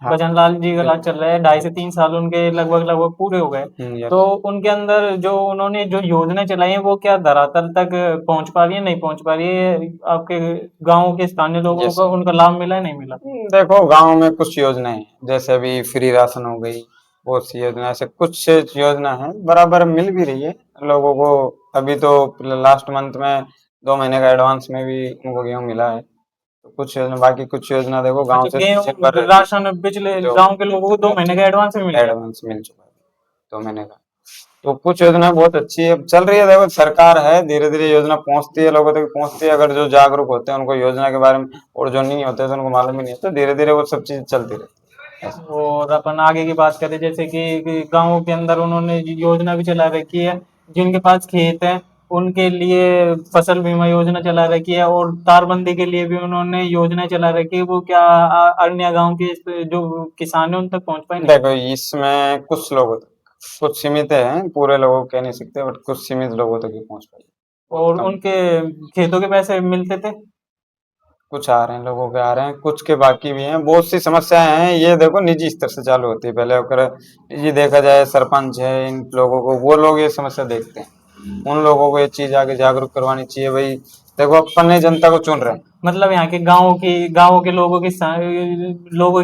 हाँ। भजन लाल जी का राज चल रहा है, 2.5 से 3 साल उनके लगभग लगभग पूरे हो गए। यार तो उनके अंदर जो उन्होंने जो योजनाएं चलाई हैं वो क्या धरातल तक पहुंच पा रही है, नहीं पहुंच पा रही है? आपके गांव के स्थानीय लोगों जैसे को उनका लाभ मिला है, नहीं मिला? देखो गांव में कुछ योजनाएं हैं, जैसे अभी फ्री राशन हो गई, बहुत सी योजना ऐसे कुछ योजना है बराबर मिल भी रही है लोगों को। अभी तो लास्ट मंथ में 2 महीने का एडवांस में भी उनको गेहूं मिला है। तो कुछ योजना, बाकी कुछ योजना देखो गांव अच्छा, से गेहूं सिंपल रहती राशन पिछले है जो गांव के लोगों को 2 महीने का एडवांस में मिल गया। एडवांस मिल चुका है 2 महीने का। तो कुछ योजना बहुत अच्छी है, चल रही है। देखो सरकार है, धीरे धीरे योजना पहुंचती है, लोगों तक पहुंचती है। अगर जो जागरूक होते हैं उनको योजना के बारे में, और जो नहीं होते तो उनको मालूम ही नहीं होता, धीरे धीरे वो सब चीज चलती रहती है ऐसा। और अपन आगे की बात करें, जैसे कि गाँवों के अंदर उन्होंने योजना भी चला रखी है, जिनके पास खेत है उनके लिए फसल बीमा योजना चला रखी है, और तारबंदी के लिए भी उन्होंने योजना चला रखी है। वो क्या अन्य गांव के जो किसान है उन तक पहुंच पाए, नहीं? देखो इसमें कुछ लोगों तक, कुछ सीमित है, पूरे लोगों को कह नहीं सकते, बट कुछ सीमित लोगों तक ही पहुंच पाई, बहुत और कम। उनके खेतों के पैसे मिलते थे? कुछ आ रहे हैं, लोगों के आ रहे हैं, कुछ के बाकी भी हैं। बहुत सी समस्याएं हैं, ये देखो निजी स्तर से चालू होती है पहले, अगर निजी देखा जाए, सरपंच है, इन लोगों को, वो लोग ये समस्या देखते हैं। उन लोगों को ये चीज आगे जागरूक करवानी चाहिए भाई। देखो अपन ने जनता को चुन रहे हैं। मतलब यहाँ के गाँव के लोगों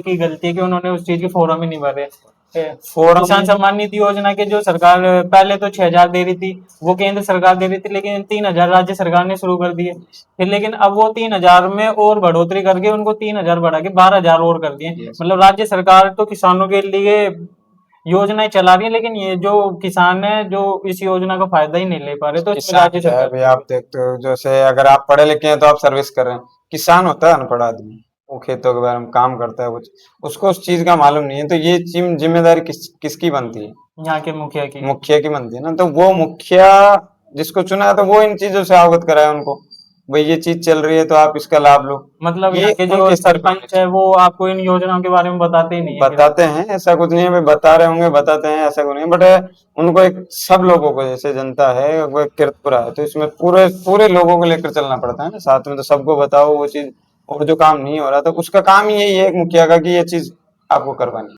की गलती है कि उन्होंने उस चीज के फॉर्म ही नहीं भरे। फोरम किसान सम्मान निधि योजना के जो सरकार पहले तो 6,000 दे रही थी, वो केंद्र सरकार दे रही थी, लेकिन 3,000 राज्य सरकार ने शुरू कर दिए। फिर लेकिन अब वो 3,000 में और बढ़ोतरी करके उनको 3,000 बढ़ा के 12,000 और कर दिए। मतलब राज्य सरकार तो किसानों के लिए योजनाएं चला रही है, लेकिन ये जो किसान है जो इस योजना का फायदा ही नहीं ले पा रहे, तो इसमें किसान राज्य क्या है सरकार भाई, की आप देखते हो, जैसे अगर आप पढ़े लिखे हैं तो आप सर्विस कर रहे हैं। किसान होता है अनपढ़ आदमी, वो खेतों के बारे में काम करता है कुछ, उसको उस चीज का मालूम नहीं है। तो ये जिम्मेदारी किसकी बनती है? यहाँ के मुखिया की। मुखिया की बनती है ना। तो वो मुखिया जिसको चुना है, तो वो इन चीजों से अवगत कराए उनको, भाई ये चीज चल रही है तो आप इसका लाभ लो। मतलब ये यहाँ के जो उनके स्तर पे होना सरपंच है चाहिए। वो आपको इन योजनाओं के बारे में बताते ही नहीं है क्या? बताते हैं, ऐसा कुछ नहीं है भाई, बता रहे होंगे, बताते हैं, ऐसा कुछ नहीं है, बट उनको एक सब लोगों को, जैसे जनता है वो एक किरतपुरा है, तो इसमें पूरे पूरे लोगों को लेकर चलना पड़ता है ना साथ में। तो सबको बताओ वो चीज, और जो काम नहीं हो रहा तो उसका काम ही यही है एक मुखिया का, कि ये चीज आपको करवानी है।